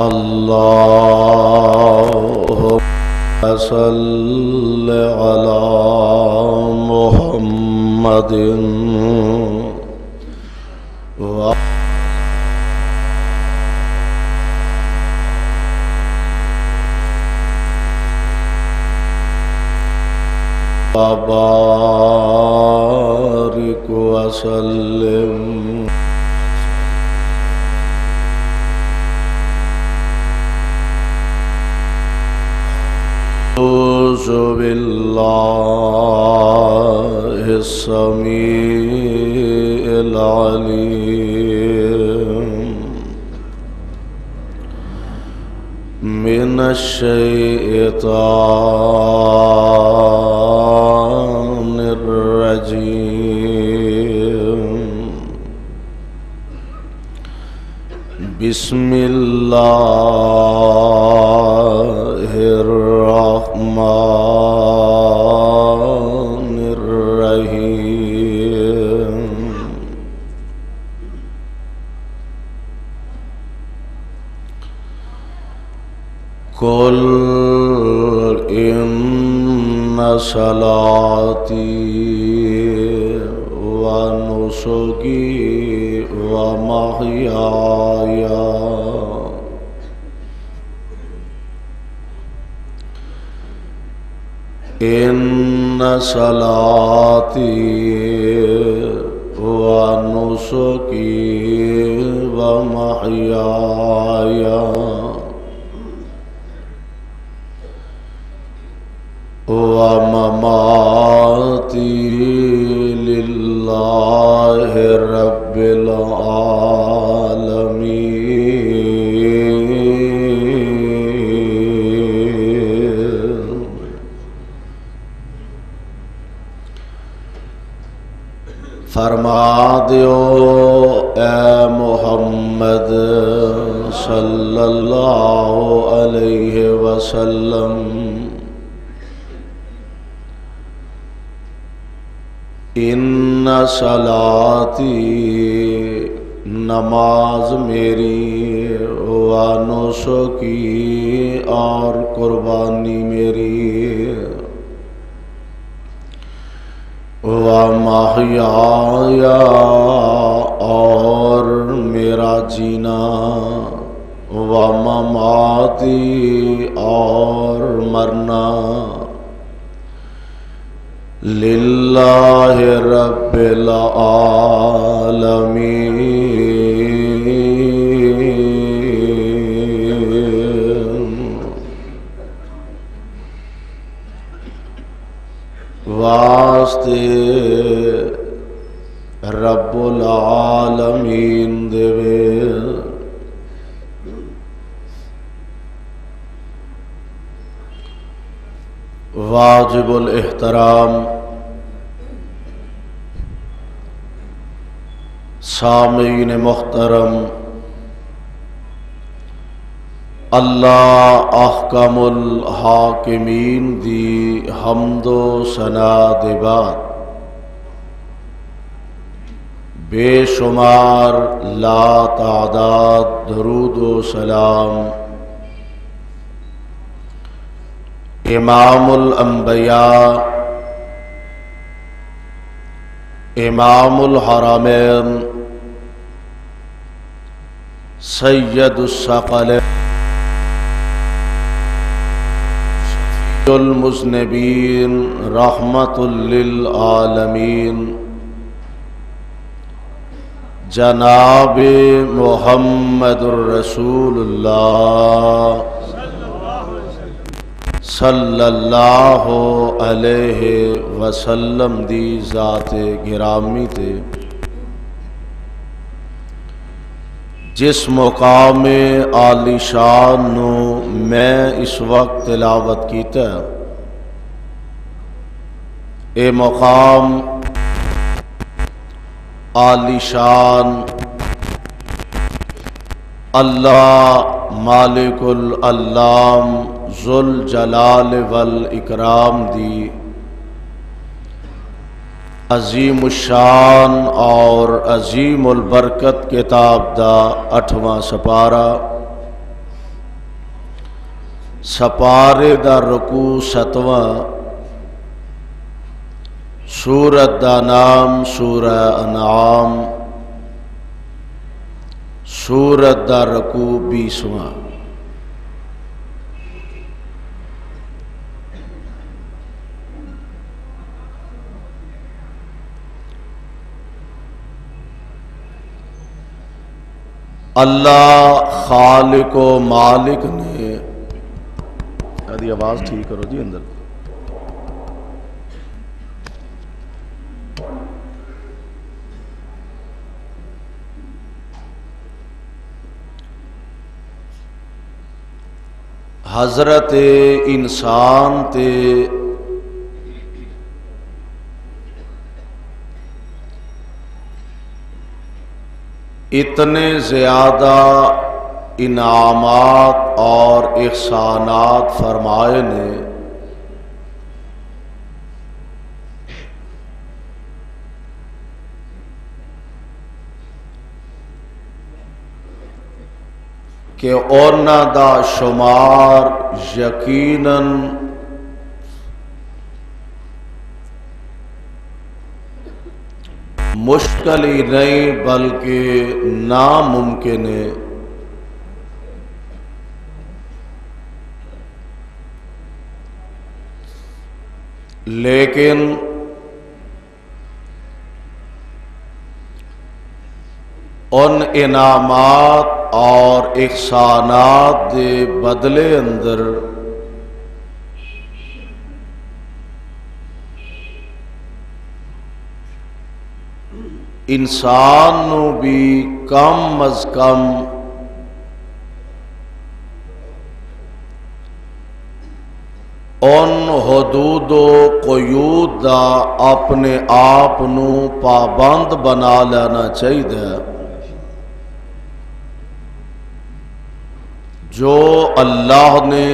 اللهم صل على محمد وبارك وسلم أعوذ بالله السميع العليم من الشيطان الرجيم بسم الله الرحمن الرحيم قل إن صلاتي ونسكي ومحياي إن صلاتي ونسكي ومحياي ومماتي لله رب العالمين فرما دیو اے محمد صلی اللہ علیہ وسلم ان صلاتی نماز میری و نسکی اور قربانی میری و محیایا اور میرا جینا و مماتی اور مرنا للہ رب العالمین واسطے رب العالمین دے واجب الاحترام سامعین محترم، اللہ احکم الحاکمین دی حمد و ثنا دے بعد بے شمار لا تعداد درود و سلام امام الانبیاء امام الحرمین سید الثقلین شفیع المذنبین رحمت للعالمین جناب محمد الرسول اللہ صلی اللہ علیہ وسلم دی ذات گرامی تے جس مقام عالی شان نو میں اس وقت تلاوت کیتا ہے، اے مقام عالی شان اللہ مالک العلام ذوالجلال والاکرام دی عظیم الشان اور عظیم البرکت کتاب دا 8واں سپارہ سپارے دا رکوع 7واں، سورت دا نام سورہ انعام، سورت دا رکوع 20واں۔ اللہ خالق و مالک نے ادھی آواز ٹھیک کرو جی اندر۔ حضرت انسان تے اتنے زیادہ انعامات اور احسانات فرمائے نے کہ اونا دا شمار یقیناً مشکل ہی نہیں بلکہ ناممکن ہے۔ لیکن ان انعامات اور احسانات دے بدلے اندر انسان نو بھی کم از کم ان حدود و قیود دا اپنے آپ نو پابند بنا لینا چاہیے جو اللہ نے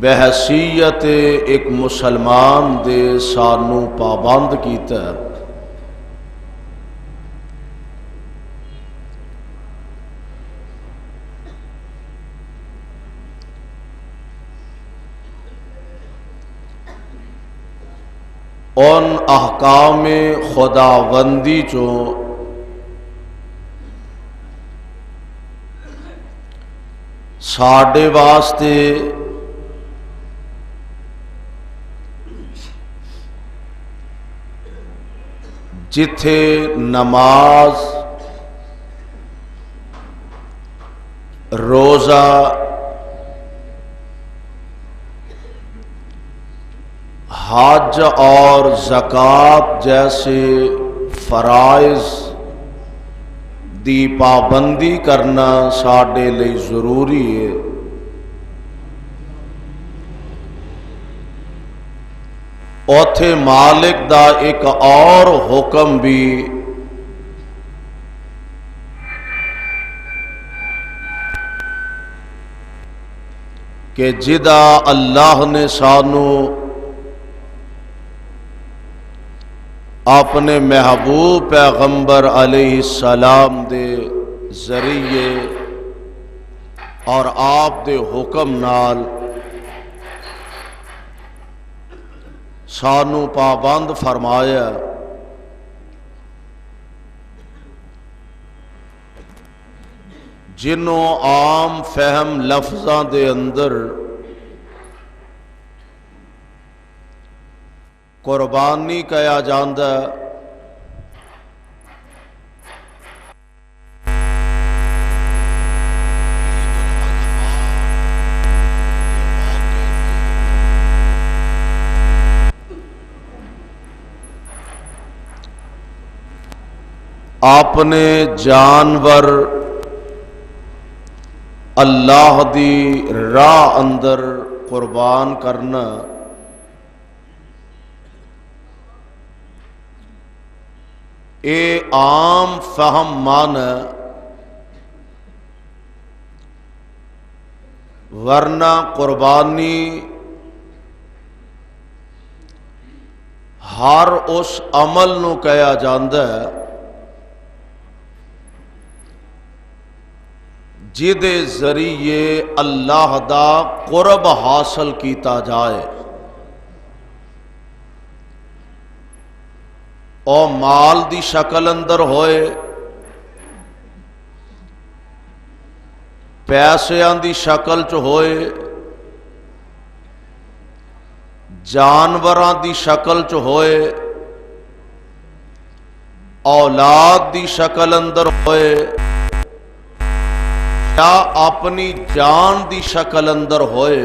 بحیثیت ایک مسلمان دے سانو پابند کیتا ہے۔ ان احکام خداوندی چوں ساڈے واسطے جتھے نماز، روزہ، حج اور زکوٰۃ جیسے فرائض دی پابندی کرنا ساڈے لئی ضروری ہے۔ اوتھے مالک دا ایک اور حکم بھی کہ جدا اللہ نے سانو اپنے محبوب پیغمبر علیہ السلام دے ذریعے اور آپ دے حکم نال سانو پابند فرمایا، جنوں عام فہم لفظاں دے اندر قربانی کہا جاندا ہے، اپنے جانور اللہ دی راہ اندر قربان کرنا اے عام فہم مان ہے، ورنہ قربانی ہر اس عمل نو کہا جاندا ہے جدے ذریعے اللہ دا قرب حاصل کیتا جائے، او مال دی شکل اندر ہوئے، پیسیاں دی شکل چ ہوئے، جانوراں دی شکل چ ہوئے، اولاد دی شکل اندر ہوئے، یا اپنی جان دی شکل اندر ہوئے،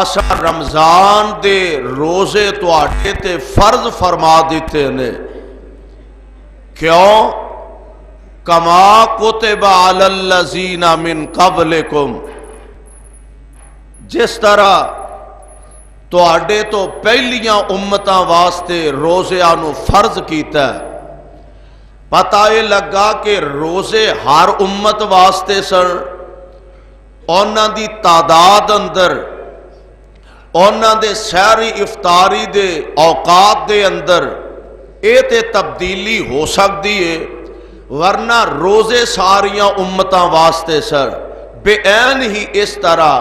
اسا رمضان دے روزے تواڈے تے فرض فرما دیتے نے، کیوں؟ کما کتب علی الذین من قبلکم، جس طرح تواڈے تو پہلیاں امتاں واسطے روزیاں نو فرض کیتا ہے۔ پتہ یہ لگا کہ روزے ہر امت واسطے سن، انہاں دی تعداد اندر، انہاں دے سحری افطاری دے اوقات دے اندر اے تے تبدیلی ہو سکتی ہے، ورنہ روزے ساریاں امتاں واسطے سر۔ بے عین ہی اس طرح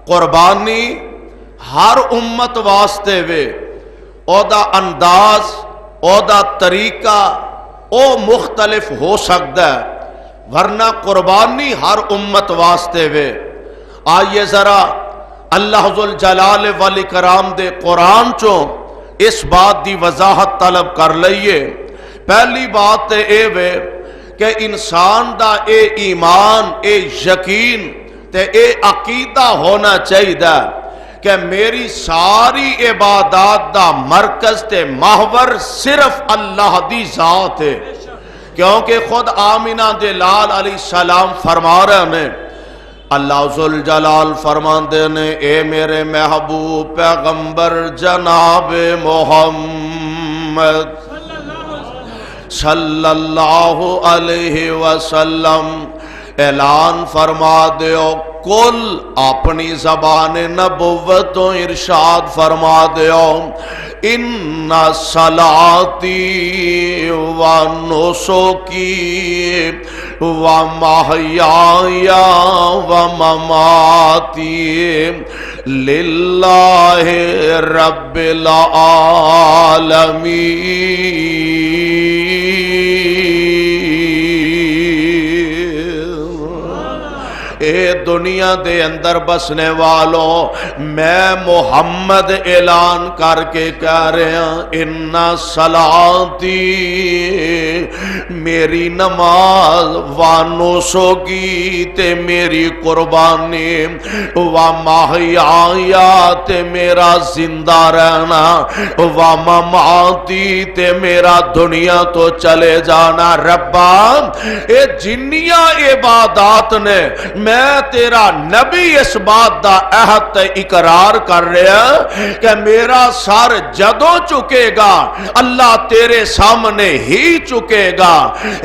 قربانی ہر امت واسطے وے، او دا انداز، او دا طریقہ او مختلف ہو سکتا ہے، ورنہ قربانی ہر امت واسطے وے۔ آئیے ذرا اللہ ذوالجلال والاکرام دے قرآن چوں اس بات دی وضاحت طلب کر لئیے۔ پہلی بات تے اے وے کہ انسان دا اے ایمان، اے یقین تے اے عقیدہ ہونا چاہیے کہ میری ساری عبادات دا مرکز تے محور صرف اللہ دی ذات ہے، کیونکہ خود آمینہ دے لال علیہ السلام فرما رہے ہیں، اللہ ذوالجلال فرماندے نے، اے میرے محبوب پیغمبر جناب محمد صلی اللہ علیہ وسلم اعلان فرما دیو، کل اپنی زبان نبوت و ارشاد فرما دیو، ان صلاتی و نسکی و محیای و مماتی للہ رب العالمین۔ اے دنیا دے اندر بسنے والوں، میں محمد اعلان کر کے کہہ رہا ہوں، ان صلاتی میری نماز، و نسکی تے میری قربانی، و محیایا تے میرا زندہ رہنا، و مماتی تے میرا دنیا تو چلے جانا۔ ربا اے جنیاں عبادات نے، میں تیرا نبی اس بات دا عہد تے اقرار کر رہا کہ میرا سر جدوں چکے گا اللہ تیرے سامنے ہی چکے گا۔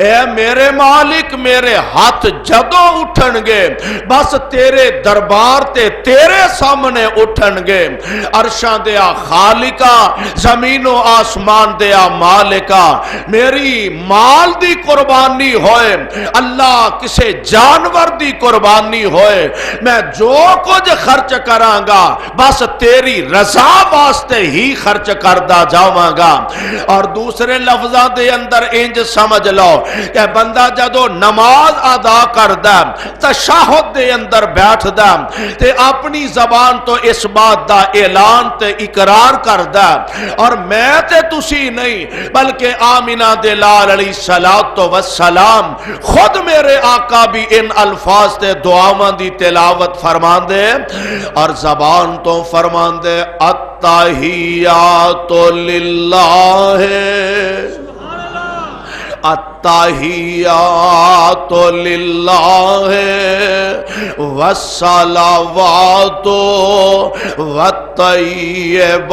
اے میرے مالک، میرے ہاتھ جدوں اٹھن گے بس تیرے دربار تے تیرے سامنے اٹھن گے۔ عرشاں دیا خالقہ، زمین و آسمان دیا مالکہ، میری مال دی قربانی ہوئے، اللہ کسے جانور دی قربانی ہوئے، ہوئے میں جو کچھ خرچ کراں گا بس تیری رضا واسطے ہی خرچ کردا جاواں گا۔ اور دوسرے لفظاں دے اندر انج سمجھ لو کہ بندہ جدو نماز ادا کردا تشہد دے اندر بیٹھدا تے اپنی زبان تو اس بات دا اعلان تے اقرار کردا اور میں تے تسی نہیں بلکہ آمینہ دے لال علیہ السلام خود میرے آقا بھی ان الفاظ تے دعاواں دی تلاوت فرمان دے اور زبان تو فرمان دے التحیات للہ التحیات للہ والصلوات والطیبات،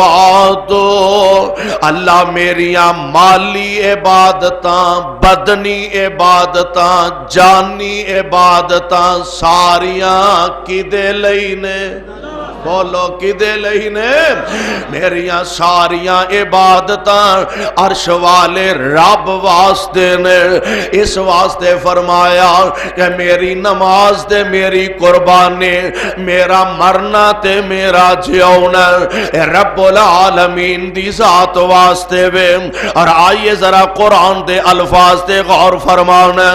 اللہ میریاں مالی عبادتاں، بدنی عبادتاں، جانی عبادتاں ساریاں کدے لئی نے؟ بولو کدے لئی نے؟ میریاں ساریاں عبادتاں عرش والے رب واسطے نے۔ اس واسطے فرمایا کہ میری نماز تے میری قربانی، میرا مرنا تے میرا جیونا رب العالمین دی ذات واسطے وے۔ اور آئیے ذرا قرآن دے الفاظ تے غور فرمانا،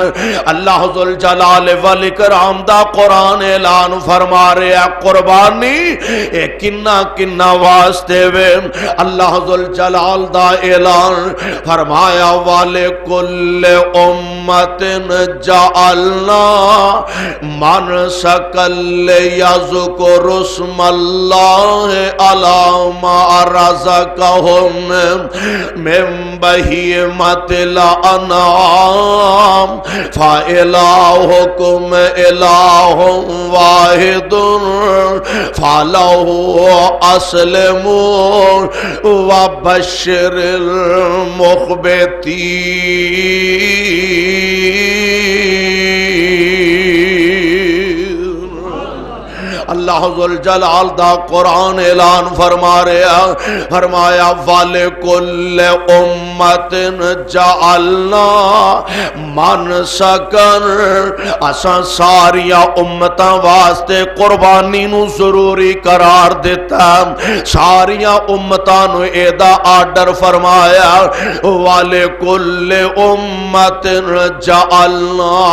اللہ ذوالجلال والاکرام دا قرآن اعلان فرما رہے ہیں قربانی اے کنہ کنہ واسطے وے۔ اللہ ذوالجلال دا اعلان فرمایا وَلِكُلِّ أُمَّةٍ جَعَلْنَا مَنْسَكًا لِيَذْكُرُوا اسْمَ اللَّهِ عَلَى مَا رَزَقَهُم مِّن بَهِيمَةِ الْأَنْعَامِ فَإِلَٰهُكُمْ إِلَٰهٌ وَاحِدٌ فَلَهُ أَسْلِمُوا وَبَشِّرِ الْمُخْبِتِينَ۔ اللہ ذوالجلال دا قرآن اعلان فرما رہا، فرمایا وَلِكُلِّ أُمَّةٍ جَعَلْنَا مَنْسَكًا، اساں ساریاں امتاں واسطے قربانی نو ضروری قرار دیتا، ساریاں امتاں نو ایدا آرڈر فرمایا وَلِكُلِّ أُمَّةٍ جَعَلْنَا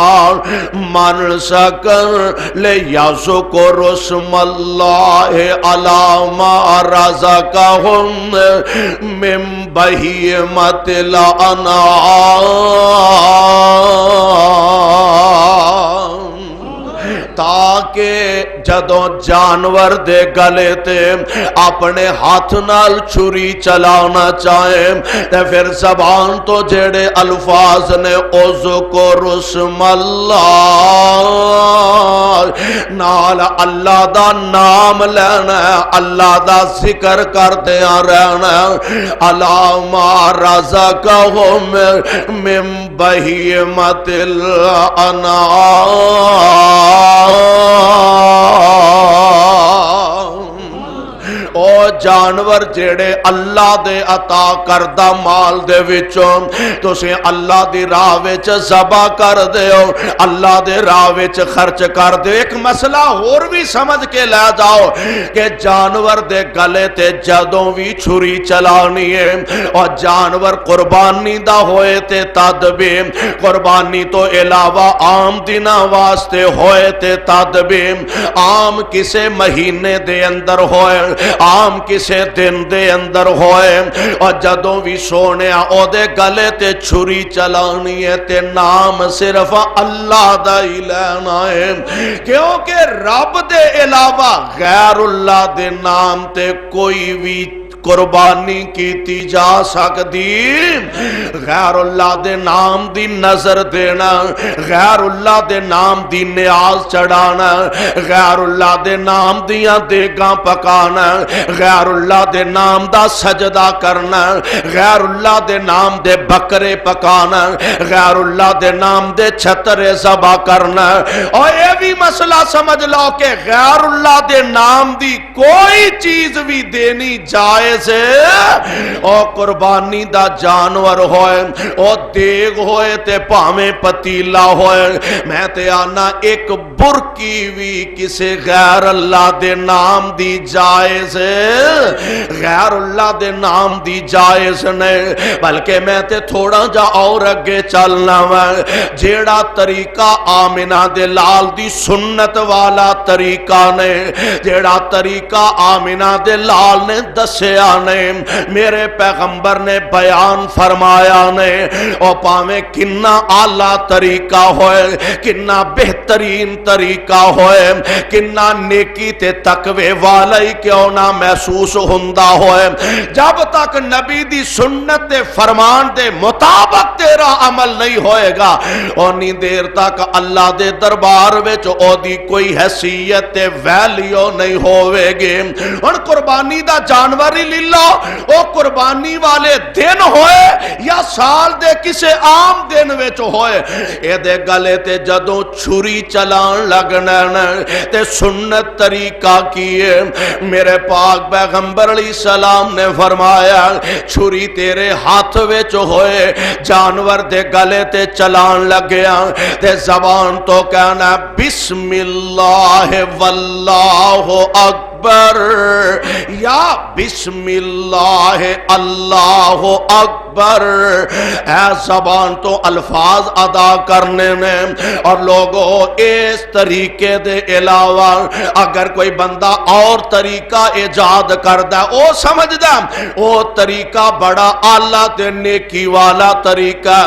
مَنْسَكًا لِيَذْكُرُوا اسْمَ اللَّهِ عَلَى مَا رَزَقَهُم مِّن بَهِيمَةِ الْأَنْعَامِ، تاکہ جدوں جانور دے گلے تے اپنے ہاتھ نال چھری چلانا چاہے تے پھر زبان تو جڑے الفاظ نے اذکر اسم اللہ، نال اللہ دا نام لینا، اللہ دا ذکر کرتے رہنا، علی ما رزقہم من بہیمۃ الانعام۔ او جانور جڑے اللہ دے عطا کردہ مال دے وچوں تسیں اللہ دی راہ وچ ذبح کر دیو، اللہ دے راہ وچ خرچ کر دیو۔ ایک مسئلہ اور بھی سمجھ کے لے جاؤ کہ جانور دے گلے تے جدوں بھی چھری چلانی ہے اور جانور قربانی دا ہوئے تے تد بھی، قربانی تو علاوہ عام دنہ واسطے ہوئے تے تد بھی، عام کسے مہینے دے اندر ہوئے، عام کسے دن دے اندر ہوئے، اور جدوں بھی سونے او دے گلے تے چھری چلانی ہے تے نام صرف اللہ دا ہی لینا ہے، کیونکہ رب دے علاوہ غیر اللہ دے نام تے کوئی بھی قربانی کیتی جا سکتی، غیر اللہ دے نام دی نظر دینا، غیر اللہ دے نام دی نیاز چڑھانا، غیر اللہ دے نام دیاں دیگاں پکانا، غیر اللہ دے نام دا سجدہ کرنا، غیر اللہ دے نام دے بکرے پکانا، غیر اللہ دے نام دے چھترے ذبح کرنا۔ اور یہ بھی مسئلہ سمجھ لو کہ غیر اللہ دے نام دی کوئی چیز بھی دینی جائز جائز او قربانی دا جانور ہوئے او دیگ ہوئے تے پاویں پتیلا ہوئے میں تے آنا ایک برکی بھی کسے غیر اللہ دے نام دی جائز غیر اللہ دے نام دی جائز نہیں بلکہ میں تے تھوڑا جا اور اگے چلنا میں جیڑا طریقہ آمنہ دے لال دی سنت والا طریقہ نے جیڑا طریقہ آمنہ دے لال نے دسیا نے میرے پیغمبر نے بیان فرمایا نے اور پاویں کنا اعلیٰ طریقہ ہوئے کنا بہترین طریقہ ہوئے کنا نیکی تے تقوی والا ہی کیوں نہ محسوس ہوندا ہوئے جب تک نبی دی سنت دے فرمان دے مطابق تیرا عمل نہیں ہوئے گا اونی دیر تک اللہ دے دربار وچ او دی کوئی حیثیت تے ویلیو نہیں ہوئے گے ان قربانی دا جانور ہی للہ او قربانی والے دن ہوئے یا سال دے کسے عام دن وچ ہوئے اے دے گلے تے جدوں چھری چلان لگنا تے سنت طریقہ کیے میرے پاک پیغمبر علیہ السلام نے فرمایا چھری تیرے ہاتھ وچ ہوئے جانور دے گلے تے چلان لگیا تے زبان تو کہنا بسم اللہ واللہ اکبر یا بسم اللہ اللہ اکبر اے زبان تو الفاظ ادا کرنے میں اور لوگوں اس طریقے دے علاوہ اگر کوئی بندہ اور طریقہ ایجاد کردہ او سمجھدہ او طریقہ بڑا اعلیٰ تے نیکی والا طریقہ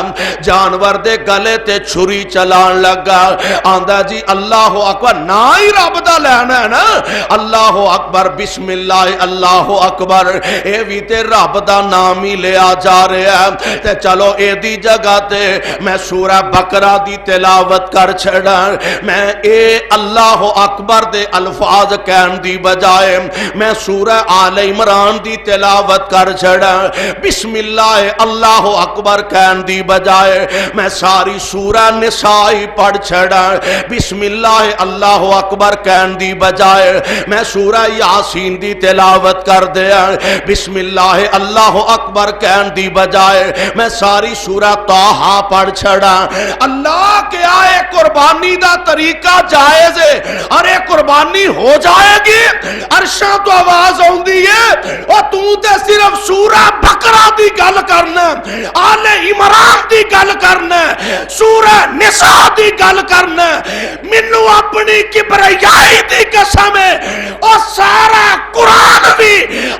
جانور دے گلے تے چھری چلان لگا آندہ جی اللہ اکبر نا ہی رب دا لینا ہے نا اللہ اکبر بسم اللہ اللہ اکبر اے بھی تے رب دا نام ہی لے آ جا رہے ہیں تے چلو اے دی جگہ تے میں سورہ بقرہ دی تلاوت کر چھڑا میں اے اللہ اکبر دے الفاظ کہن دی بجائے میں سورہ آل عمران دی تلاوت کر چھڑا بسم اللہ اللہ اکبر کہن دی بجائے میں ساری سورہ نسائی پڑھ چھڑا بسم اللہ اللہ اکبر کہن دی بجائے میں سورہ یاسین دی تلاوت کر دیا بسم اللہ اللہ اکبر کہن دی بجائے میں ساری سورہ طٰہٰ پڑھ چھڑا اللہ کے آئے قربانی دا طریقہ جائز ہے ارے قربانی ہو جائے گی عرشاں تو آواز ہوندی ہے اور تو تے صرف سورہ بقرہ دی گل کرنا آل عمران دی گل کرنا سورہ نساء دی گل کرنا منو اپنی کبریائی دی قسم ہے اور سارا قرآن بھی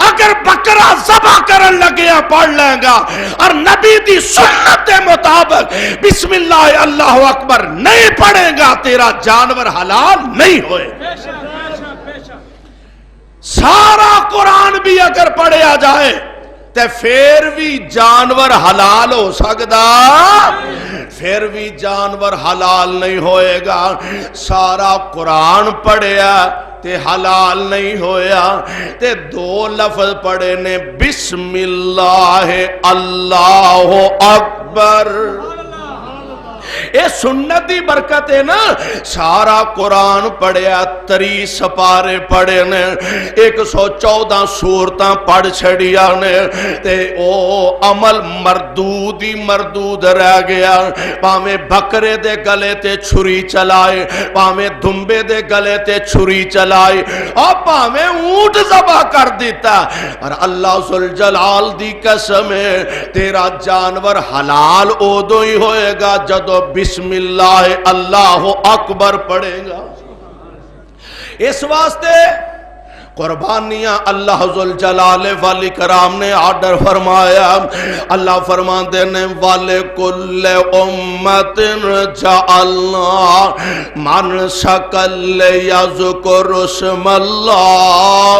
اگر بقرہ ذبح کرن لگیا پڑھ لیں گا اور نبی دی سنت کے مطابق بسم اللہ اللہ اکبر نہیں پڑھے گا تیرا جانور حلال نہیں ہوئے سارا قرآن بھی اگر پڑھیا جائے تے پھر بھی جانور حلال ہو سکتا پھر بھی جانور حلال نہیں ہوئے گا سارا قرآن پڑھیا تے حلال نہیں ہویا تے دو لفظ پڑھے نے بسم اللہ اللہ اکبر اے سنتی برکت ہے نا سارا قرآن پڑھیا 30 سپارے پڑھے نے 114 سورتاں پڑھ چھڑیا نے تے او عمل مردود ہی مردود رہ گیا پاویں بکرے دے گلے تے چھری چلائے پاویں دھمبے دے گلے تے چھری چلائے اور پاویں اونٹ ذبح کر دیتا اور اللہ ذوالجلال دی قسم ہے تیرا جانور حلال اودو ہی ہوئے گا جدو بسم اللہ اللہ اکبر پڑھے گا اس واسطے قربانیاں اللہ ذوالجلال والاکرام نے آرڈر فرمایا اللہ فرماندے نے وَلِكُلِّ أُمَّةٍ جَعَلْنَا مَنْسَكًا لِيَذْكُرُوا اسْمَ اللَّهِ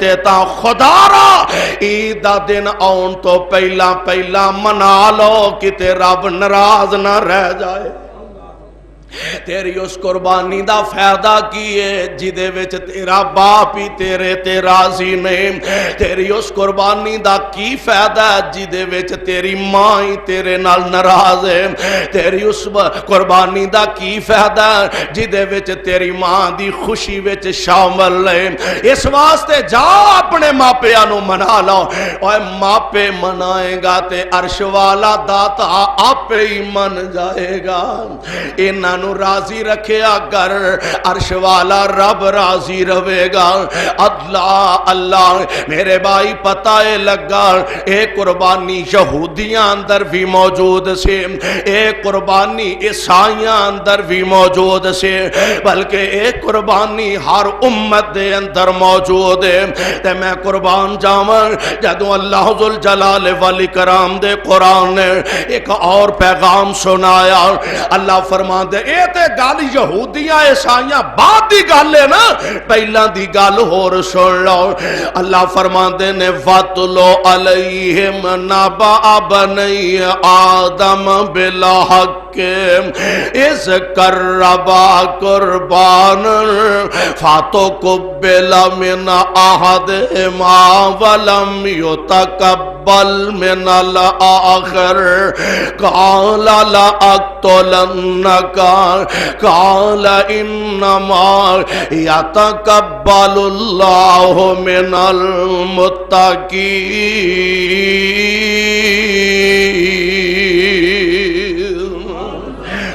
تے تاں خدا را عید دا دن آن تو پہلا پہلا منا لو کتے رب ناراض نہ رہ جائے تیری اس قربانی دا فائدہ کیے جدے وچ تیرا باپ ہی تیرے تے راضی نہیں تیری اس قربانی دا کی فائدہ جدے وچ تیری ماں ہی تیرے نال ناراض ہے تیری اس قربانی دا کی فائدہ جدے وچ تیری ماں دی خوشی وچ شامل ہے اس واسطے جا اپنے ماپیاں نو منا لو اوے ماپے منائے گا تے عرش والا داتا آپ ہی من جائے گا انہاں نو راضی رکھے اگر عرش والا رب راضی رہے گا اللہ اللہ میرے بھائی پتہ لگا اے قربانی یہودیاں اندر بھی موجود سے اے قربانی عیسائیاں اندر بھی موجود سے بلکہ اے قربانی ہر امت دے اندر موجود ہے تے میں قربان جاواں جدوں اللہ ذوالجلال والاکرام دے قرآن نے ایک اور پیغام سنایا اللہ فرماندے اے تے گل یہودیاں عیسائیاں بعد دی گل ہے نا پہلا دی گل ہور سن لو اللہ فرماندے نے وَاتْلُ عَلَيْهِمْ نَبَأَ بَنِي آدَمَ بِالْحَقِّ إِذْ قَرَّبَا قُرْبَانًا فَتُقُبِّلَ مِنْ أَحَدِهِمَا وَلَمْ يُتَقَبَّلْ مِنَ الْآخَرِ قَالَ لَأَقْتُلَنَّكَ قال انما يتقبل الله من المتقين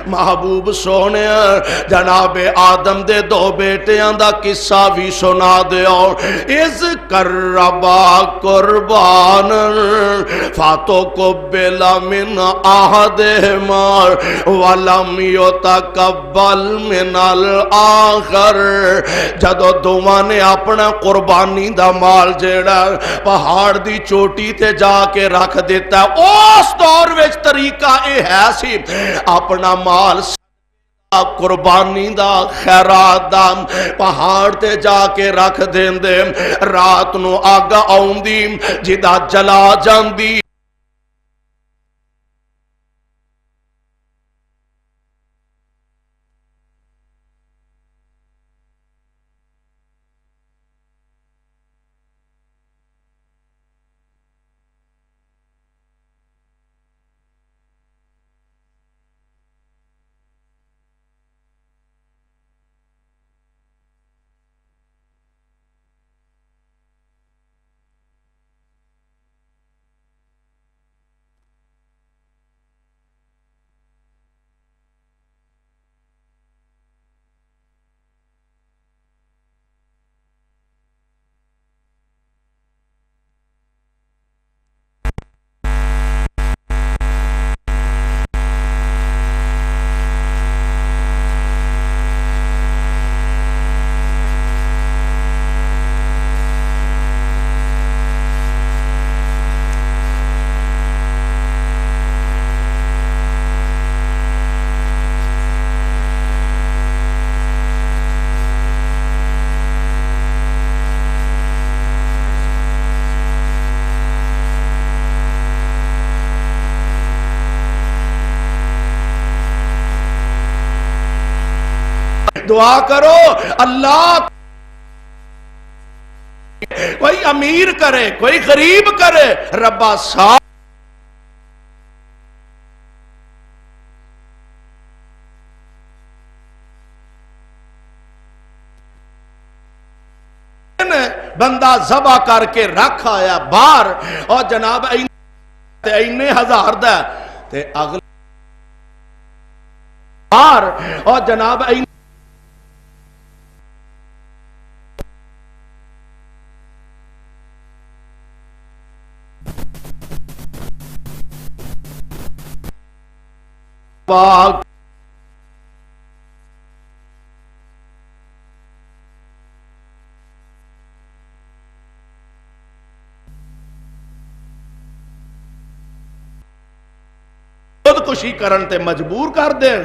محبوب سونے جناب آدم دے دو بیٹیاں دا قصہ بھی سنا دیو از قربا قربان فتقبل من احدہما ولم یتقبل من الآخر جدو دوواں نے اپنا قربانی دا مال جیڑا پہاڑ دی چوٹی تے جا کے رکھ دیتا اس دور وچ طریقہ اے ہے سی اپنا مال قربانی دا خیرات دا پہاڑ تے جا کے رکھ دین دے رات نو آگا آؤں دی جدا جلا جان دی دعا کرو اللہ کوئی امیر کرے کوئی غریب کرے ربا صاحب بندہ ذبح کر کے رکھ آیا باہر اور جناب اینے ہزار دا تے اگلے باہر اور جناب اینے پاک خودکشی کرن تے مجبور کر دیں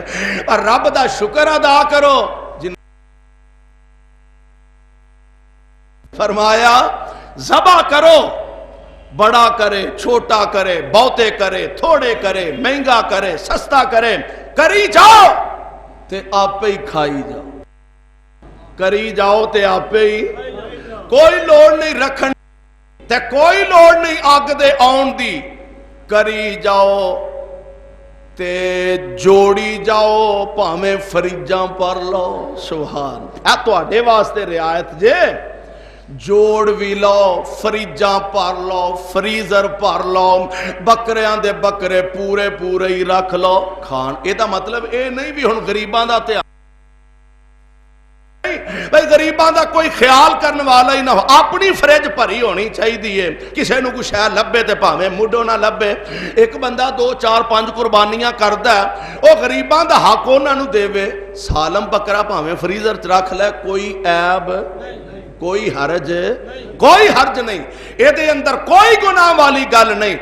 اور رب دا شکر ادا کرو فرمایا ذبح کرو، بڑا کرے چھوٹا کرے، بہتے کرے تھوڑے کرے، مہنگا کرے سستا کرے، کری جاؤ تے آپ ہی کھائی جاؤ، کری جاؤ تے آپ ہی، کوئی لوڑ نہیں رکھن تے کوئی لوڑ نہیں آگ دے آن دی، کری جاؤ تے جوڑی جاؤ، پاویں فریجاں پر لو، سبحان اے تواڈے واسطے رعایت جے، جوڑ بھی لو، فریجاں پر لو، فریزر پر لو، بکریاں دے بکرے پورے پورے ہی رکھ لو کھان۔ اے دا مطلب اے نہیں بھی ہن غریباں دا تے بھئی غریباں دا کوئی خیال کرنے والا ہی نہ ہو، اپنی فریج بھری ہونی چاہیے، کسے نو کوئی شے لبے تے بھاویں مڈو نہ لبے۔ ایک بندہ 2 4 5 قربانیاں کردا ہے، او غریباں دا حق انہاں نو دیوے، سالم بکرا بھاویں فریزر چ رکھ لے، کوئی عیب کوئی حرج نہیں، اے دے اندر کوئی گناہ والی گل نہیں۔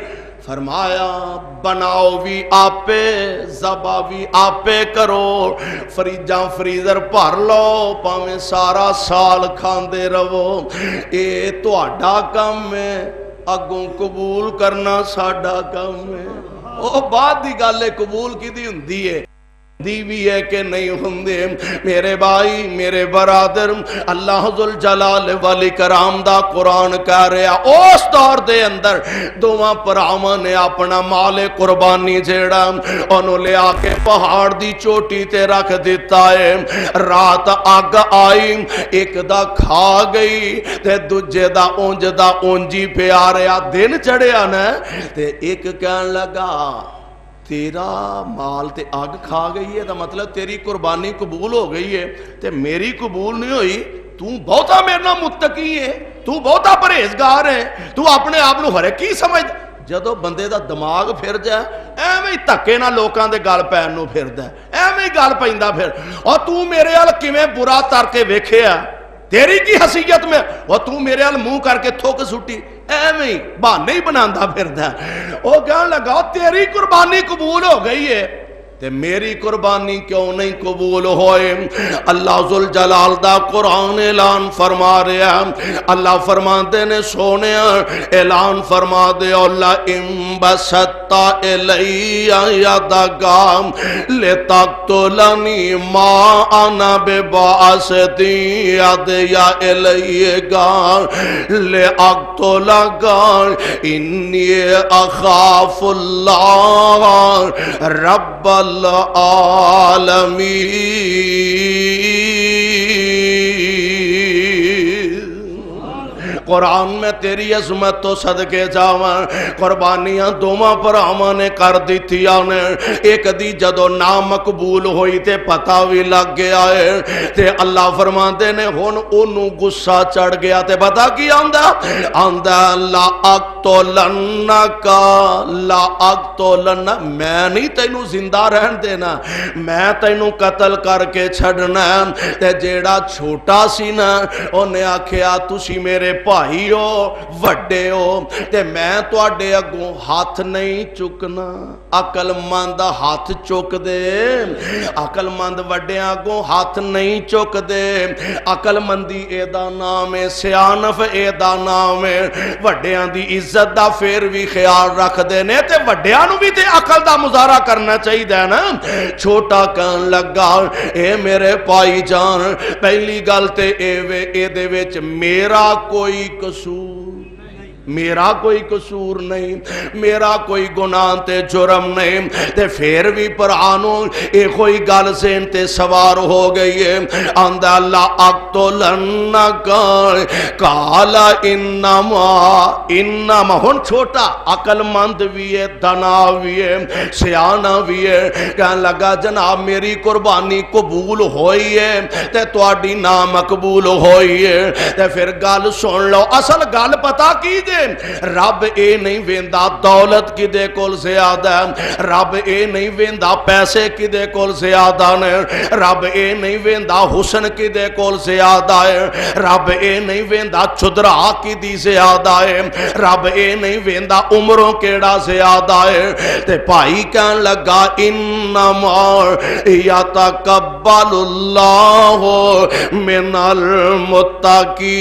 فرمایا بناؤ بھی آپے، ذبح بھی آپے کرو، فریجاں فریزر بھر لو، پاویں سارا سال کھاندے رہو، اے تہاڈا کم ہے، اگوں قبول کرنا ساڈا کم ہے۔ او بعد دی گل ہے، قبول کیدی ہوندی ہے دی بھی ہے کہ نہیں ہوندے۔ میرے بھائی میرے برادر، اللہ ذوالجلال والاکرام دا قرآن کہہ رہا اس دور دے اندر دوواں پراواں نے اپنا مال قربانی جیڑا انہوں لے آ کے پہاڑ دی چوٹی تے رکھ دیتا ہے، رات اگ آئی، ایک دا کھا گئی تے دوجے دا اونجی پہ آ رہا، دن چڑھیا نا تے ایک کہن لگا تیرا مال تے آگ کھا گئی ہے، دا مطلب تیری قربانی قبول ہو گئی ہے تے میری قبول نہیں ہوئی، تو بہتا میرے نام متقی ہے، تو بہتا پرہیزگار ہے، تو اپنے آپ نو ہر کی سمجھ۔ جدو بندے دا دماغ پھر جائے ایویں دھکے نہ لوکاں دے گل پین نو پھردا ہے، ایویں گل پیندا پھر، اور تو میرے ال کیویں برا تر کے ویکھیا، تیری کی حیثیت میں، اور تو میرے ال منہ کر کے تھوک سٹی، ایویں بہانے ہی بناندا پھردا ہے۔ او کہن لگا تیری قربانی قبول ہو گئی ہے تے میری قربانی کیوں نہیں قبول ہوئے؟ اللہ ذوالجلال دا قرآن اعلان فرما رہا ہے، اللہ فرماندے نے سونے اعلان فرما دے اللہ انبسطت الی یدک لتقتلنی ما انا بباسط یدی الیک لاقتلک انی اخاف اللہ رب العالمین۔ قرآن میں تیری عظمت تو صدقے جاواں، قربانیاں دوواں پراواں نے کر دتیاں نے، ایک دی جدو نا مقبول ہوئی تے پتہ بھی لگ گیا ہے تے اللہ فرماندے نے ہن اونوں غصہ چڑھ گیا تے پتہ کی آندا لا اقتلنک لا اقتلن، میں نہیں تینوں زندہ رہن دینا، میں تینوں قتل کر کے چھڑنا۔ تے جیڑا چھوٹا سی نا انہیں آکھیا تسی میرے بھائی ہو وڈے ہو تے میں تواڈے اگوں ہاتھ نہیں چکنا، عقل مند ہاتھ چک دے، عقل مند وڈیاں اگوں ہاتھ نہیں چک دے، عقل مندی اے دا نام ہے، سیانف اے دا نام ہے، وڈیاں دی عزت دا پھر بھی خیال رکھ دے نے تے وڈیاں نو بھی تے عقل دا مظاہرہ کرنا چاہیے دے نا۔ چھوٹا کہن لگا اے میرے بھائی جان پہلی گل تے اے دے وچ میرا کوئی قصور، میرا کوئی قصور نہیں، میرا کوئی گناہ تے جرم نہیں، تے پھر بھی پرانوں اے کوئی گل سین تے سوار ہو گئی ہے۔ آندہ اللہ اقتلنک قال انما ہن چھوٹا عقل مند بھی ہے، دنا بھی ہے، سیانا بھی ہے، کہنے لگا جناب میری قربانی قبول ہوئی ہے تے تواڈی نا مقبول ہوئی ہے۔ تے پھر گل سن لو، اصل گل پتہ کی جے ہے رب اے نہیں ویندا دولت کدے کول زیادہ ہے، رب اے نہیں ویندا پیسے کدے کول زیادہ نے، رب اے نہیں ویندا حسن کدے کول زیادہ ہے، رب اے نہیں ویندا چدرا کدی زیادہ ہے، رب اے نہیں ویندا عمروں کیڑا زیادہ ہے۔ تے بھائی کہن لگا انما یتقبل اللہ من المتقین،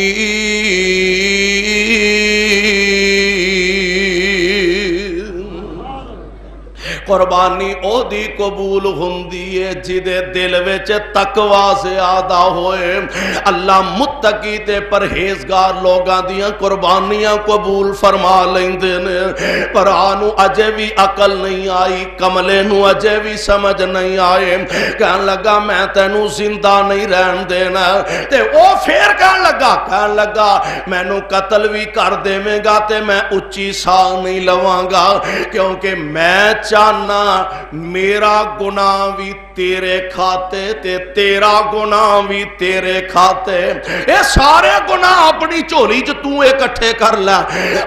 قربانی او دی قبول ہوندی ہے جدے دل وچ تقوی زیادہ ہوئے۔ اللہ متقی تے پرہیزگار لوگاں دیاں قربانیاں قبول فرما لیندے نے، پر آنو اجے بھی عقل نہیں آئی، کملے نو اجے بھی سمجھ نہیں آئے، کہن لگا میں تینوں زندہ نہیں رہن دینا، تے او پھر کہن لگا میں نو قتل بھی کر دے میں گا تے میں اچھی سا نہیں لواں گا، کیونکہ میں چاہنا میرا گناہ بھی تیرے کھاتے تے تیرا گناہ بھی تیرے کھاتے، اے سارے گناہ اپنی چولی جو تو اکٹھے کر لے۔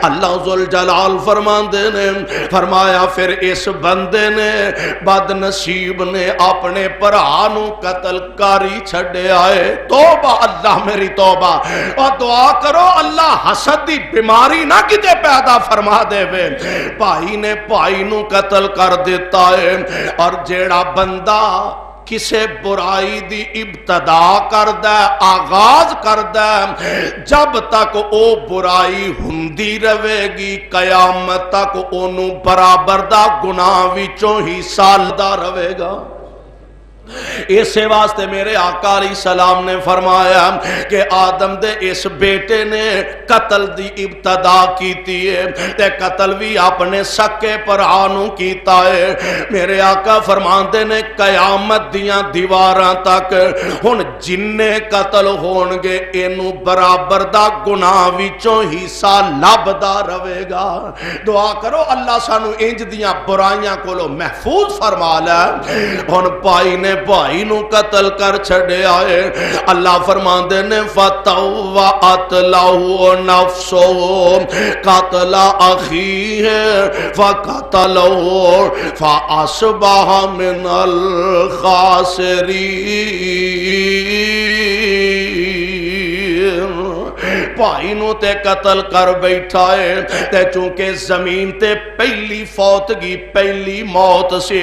اللہ ذوالجلال فرماندے نے فرمایا پھر اس بندے نے بد نصیب نے اپنے پرانو قتل کاری چھڑے آئے۔ توبہ اللہ میری توبہ، اور دعا کرو اللہ حسد دی بیماری نہ کتے پیدا فرما دے وے۔ بھائی نے بھائی نو قتل کر دیتا ہے، اور جیڑا بندہ کسے برائی دی ابتدا کردہ آغاز کردہ جب تک او برائی ہندی رہے گی قیامت تک اونوں برابر دا گناہ وچوں ہی سالدہ رہے گا۔ اسے واسطے میرے آقا علیہ السلام نے فرمایا کہ آدم دے اس بیٹے نے قتل دی ابتدا کیتی ہے تے قتل بھی اپنے سکے پرانوں کیتا ہے۔ میرے آقا فرماندے نے قیامت دیاں دیواراں تک ہن جننے قتل ہونگے اینو برابر دا گناہ وچوں حصہ لبدا رہے گا۔ دعا کرو اللہ سانو انج دیاں برائیاں کولو محفوظ فرما لے۔ ہن بھائی نے بھائی نو قتل کر چھڑے آئے، اللہ فرماندے نے فَطَوَّعَتْ لَهُ نَفْسُهُ قَتْلَ أَخِيهِ فَقَتَلَهُ فَأَصْبَحَ مِنَ الْخَاسِرِينَ۔ بھائی نو تے قتل کر بیٹھا ہے تے چونکہ زمین تے پہلی فوتگی پہلی موت سے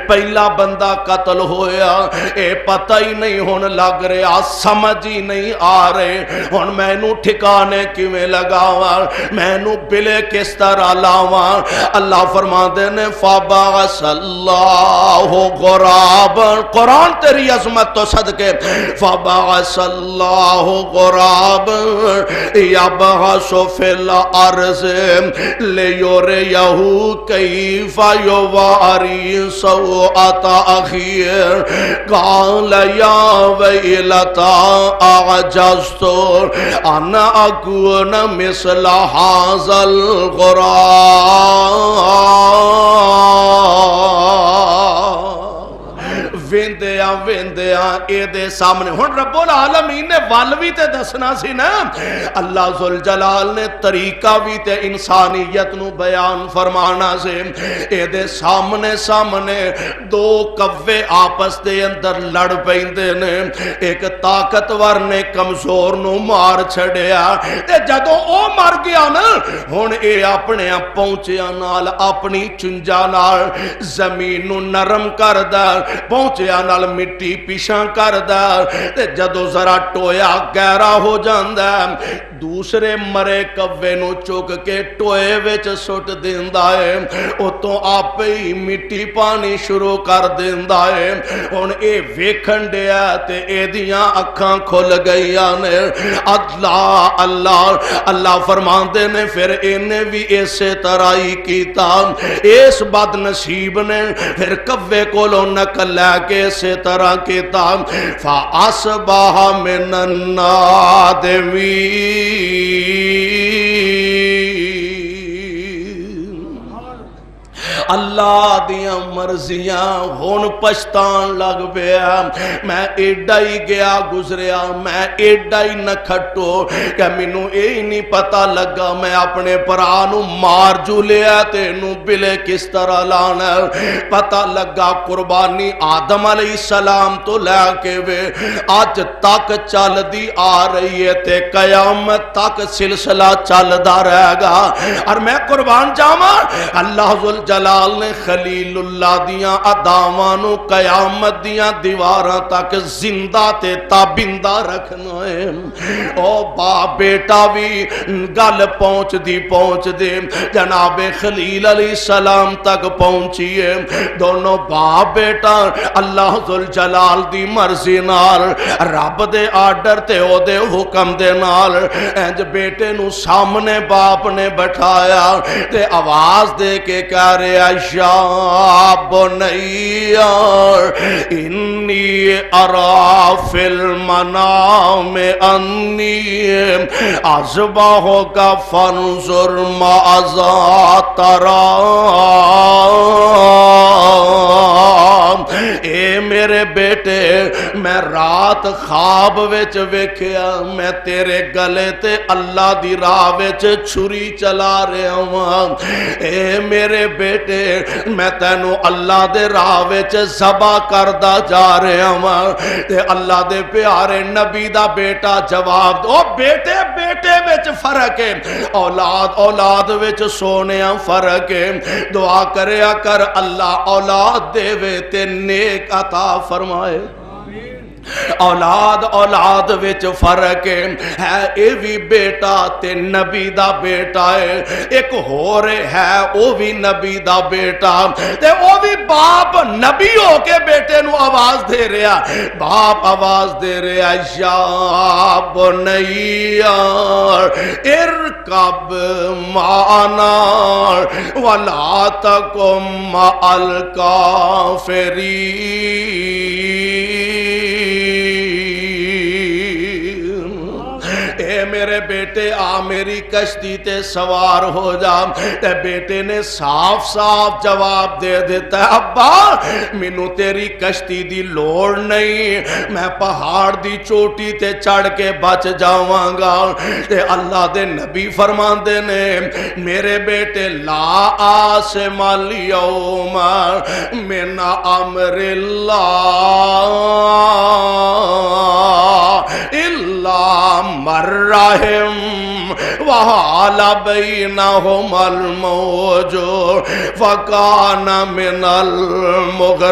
پہلا بندہ قتل ہویا، اے پتہ ہی نہیں ہون لگ رہا، سمجھ ہی نہیں آ رہے ہون میں نو ٹھکانے کیویں لگاواں، میں نو بلے کس طرح لاواں۔ اللہ فرما دے نے فَبَعَثَ اللَّهُ غُرَابًا، قرآن تیری عظمت تو صدقے، فَبَعَثَ اللَّهُ غُرَابًا یبحث فی الارض لیریہ کیف یواری سوءۃ اخیہ قال یا ویلتا اعجزت ان اکون مثل ھذا الغراب۔ ویندیاں ویندیاں اے دے سامنے ہن رب العالمین نے ول بھی تے دسنا سی نا، اللہ ذوالجلال نے طریقہ بھی تے انسانیت نو بیان فرمانا سے۔ اے دے سامنے سامنے دو کوے آپس دے اندر لڑ پیندے نے، ایک طاقتور نے کمزور نو مار چھڑیا تے جدوں او مر گیا نا ہن اے اپنے پہنچیاں نال اپنی چنجا نال زمین نو نرم کردا، پہنچیا نال مٹی پیشاں کردا تے جدو ذرا ٹویا گہرا ہو جاندا دوسرے مرے کوے نو چک کے ٹوئے وچ سٹ دیندا ہے، اتوں آپ ہی مٹی پانی شروع کر دیندا ہے۔ ہن اے ویکھن ڈیا تے اے دیاں اکھاں کھل گئیاں نے۔ اللہ اللہ اللہ فرماندے نے پھر انہیں بھی اسی طرح ہی کیتا، اس بد نصیب نے پھر کوے کولوں نقل لے کے اسی طرح کیتا، فَأَصْبَحَ مِنَ النَّادِمِينَ۔ اللہ دیاں مرضیاں ہون پشتان لگ پیا میں ایڈا ہی گیا گزریا میں ایڈا ہی نہ کھٹو کہ مینوں اے نہیں پتا لگا میں اپنے پرانو مار جو لیا تینوں بلے کس طرح لانا پتا لگا قربانی آدم علیہ السلام تو لے کے وے آج تک چل دی آ رہی ہے تے قیامت تک سلسلہ چل دا رہے گا اور میں قربان جاواں اللہ ذوالجلال نے خلیل اللہ دیاں اداوانو قیامت دیاں دیواراں تک زندہ تے تابندہ رکھنا ہے او باپ بیٹا بھی گل پہنچ دے جناب خلیل علیہ السلام تک پہنچیے دونوں باپ بیٹا اللہ ذوالجلال دی مرضی نال رب دے آرڈر تے او دے حکم دے نال انج بیٹے نو سامنے باپ نے بٹھایا تے آواز دے کے کہہ رہا یا بنیا انی ارا فی المنام انی اذبحک فانظر ماذا تری اے میرے بیٹے میں رات خواب وچ ویکھیا میں تیرے گلے تے اللہ دی راہ وچ چھری چلا رہا ہوں اے میرے بیٹے میں تینوں اللہ دے راہ وچ ذبح کردا جا رہا ہوں تے اللہ دے پیارے نبی دا بیٹا جواب دو بیٹے بیٹے وچ فرق ہے اولاد اولاد وچ سونیا فرق ہے دعا کریا کر اللہ اولاد دے وے تے نیک عطا فرمائے اولاد اولاد وچ فرق ہے اے بھی بیٹا تے نبی دا بیٹا ہے ایک ہو رہے ہے او بھی نبی دا بیٹا تے او بھی باپ نبی ہو کے بیٹے نو آواز دے رہا باپ آواز دے رہا یا بنیا ارکب معنا ولا تکن مع الکافرین اے میرے بیٹے آ میری کشتی تے سوار ہو جا تے بیٹے نے صاف صاف جواب دے دیتا ہے ابا مینوں تیری کشتی دی لوڑ نہیں میں پہاڑ دی چوٹی تے چڑھ کے بچ جاواں گا تے اللہ دے نبی فرماندے نے میرے بیٹے لا آسم اليوم من امر اللہ الا مرحم وحال بینہم الموج فکان من المغرقین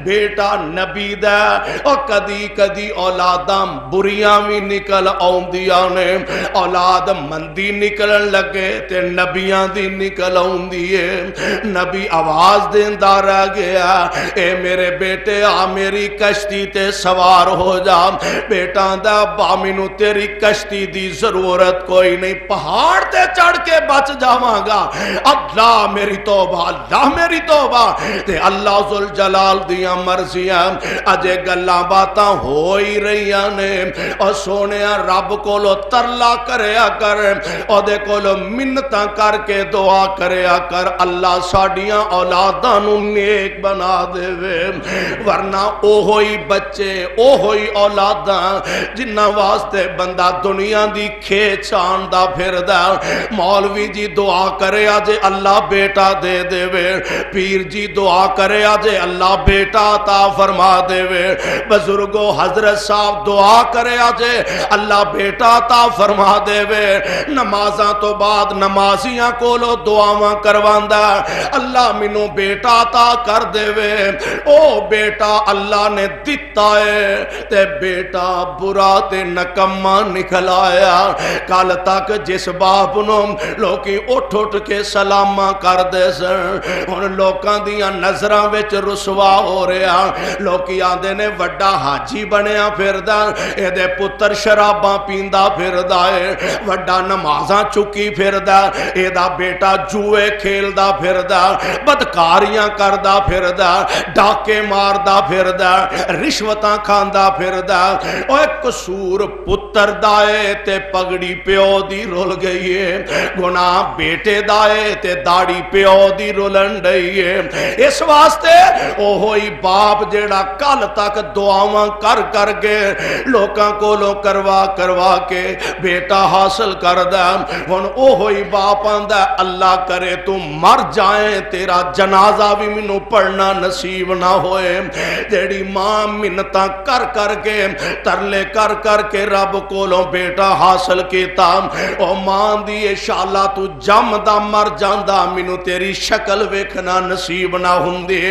بیٹا نبی دا اور کدی کدی اولاداں بریاں بھی نکل آؤندیاں نے اولاد مندی نکلن لگے تے نبیاں دی نکل آؤندی ہے نبی آواز دیندہ رہ گیا اے میرے بیٹے آ میری کشتی تے سوار ہو جا بیٹا دا بامینو تیری کشتی دی ضرورت کوئی نہیں پہاڑ تے چڑھ کے بچ جاواں گا اللہ میری توبہ اللہ میری توبہ تے اللہ ذوالجلال دیاں مرضیاں اجے گلاں باتاں ہو ہی رہیاں نے اور سونیا رب کولو ترلا کریا کر او دے کولو منتاں کر کے دعا کریا کر اللہ ساڈیاں اولاداں نو نیک بنا دے وے ورنہ او ہوئی بچے او ہوئی اولاداں جنہاں واسطے بندہ دنیا دی کھیچ آندا پھردا مولوی جی دعا کریا جے اللہ بیٹا دے دے وے پیر جی دعا کریا جے اللہ بیٹا عطا فرما دے وے بزرگو حضرت صاحب دعا کرے آجے اللہ بیٹا عطا فرما دے وے نمازاں تو بعد نمازیاں کولو دعاواں کرواندا اللہ منو بیٹا عطا کر دے وے او بیٹا اللہ نے دیتا ہے تے بیٹا برا تے نکمہ نکل آیا کل تک جس باپ نو لوکی اٹھ کے سلامہ کر دے سن ان لوکاں دیاں نظراں وچ رسوا ہو ہو رہا لوکی آندے نے وڈا حاجی بنیا پھردا اے دے پتر شراباں پیندا پھردا ہے وڈا نمازاں چکی پھردا اے دا بیٹا جوئے کھیلدا پھردا بدکاریاں کردا پھردا ڈاکے ماردا پھردا رشوتاں کھاندا پھردا اوے قصور پتر دائے تے پگڑی پیو دی رول گئی ہے گناہ بیٹے دائے تے داڑی پیو دی رولن ڈئی ہے اس واسطے او ہوئی باپ جیڑا کل تک دعاواں کر کر کے لوکاں کو لو کروا کے بیٹا حاصل کردا ہن او ہوئی باپ آندا اللہ کرے تو مر جائیں تیرا جنازہ بھی منوں پڑھنا نصیب نہ ہوئے جیڑی ماں منتاں کر کر کے ترلے کر کر کے رب کولوں بیٹا حاصل کیتا او ماں دی انشاءاللہ تو جم دا مر جاندا مینوں تیری شکل ویکھنا نصیب نہ ہوندی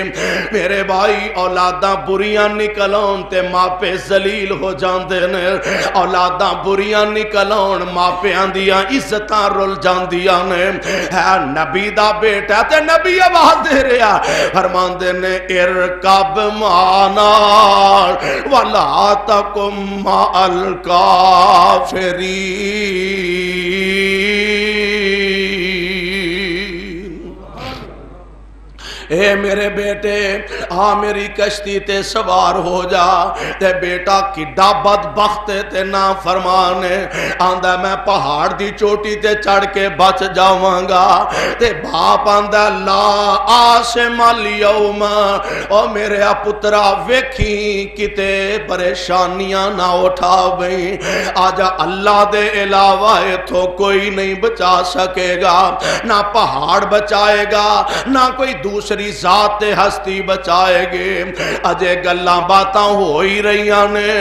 میرے بھائی اولاداں بریاں نکلون تے ماپے ذلیل ہو جاندے نے اولاداں بریاں نکلون ماپیاں دیاں عزتاں رل جاندیاں نے ہے نبی دا بیٹا تے نبی آواز دے رہا فرماندے نے ارکب معنا ولا تکم مع الکافرین اے میرے بیٹے ہاں میری کشتی تے سوار ہو جا تے بیٹا کڈا بدبخت تے نا فرمانے آندہ میں پہاڑ دی چوٹی تے چڑھ کے بچ جاواں گا تے باپ آندہ لا آسم اليوم او میرے پترا ویکھی کتے پریشانیاں نہ اٹھا بھئی آجا اللہ دے علاوہ تو کوئی نہیں بچا سکے گا نہ پہاڑ بچائے گا نہ کوئی دوسری ذات ہستی بچائے گے اجے گلاں باتاں ہوئی رہیاں نے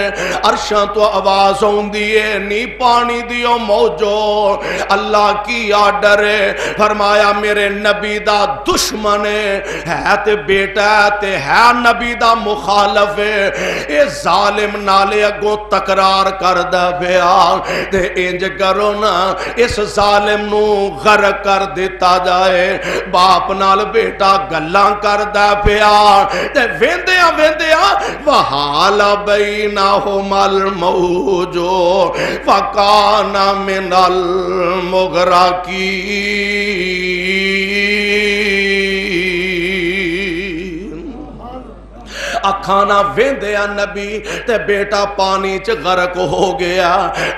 عرشاں تو آواز ہوندی ہے نی پانی دیو موجو اللہ کی آرڈر ہے فرمایا میرے نبی دا دشمن ہے تے بیٹا تے ہے نبی دا مخالف ہے اے ظالم نالے اگوں تکرار کردہ پیا تے انج کرو نا اس ظالم نو غرق کر دیتا جائے باپ نال بیٹا گلاں کردہ پیا تے ویندیاں وحال بینہم الموجو فکان من المغرقین اکھانا ویندیا نبی تے بیٹا پانی چ غرق ہو گیا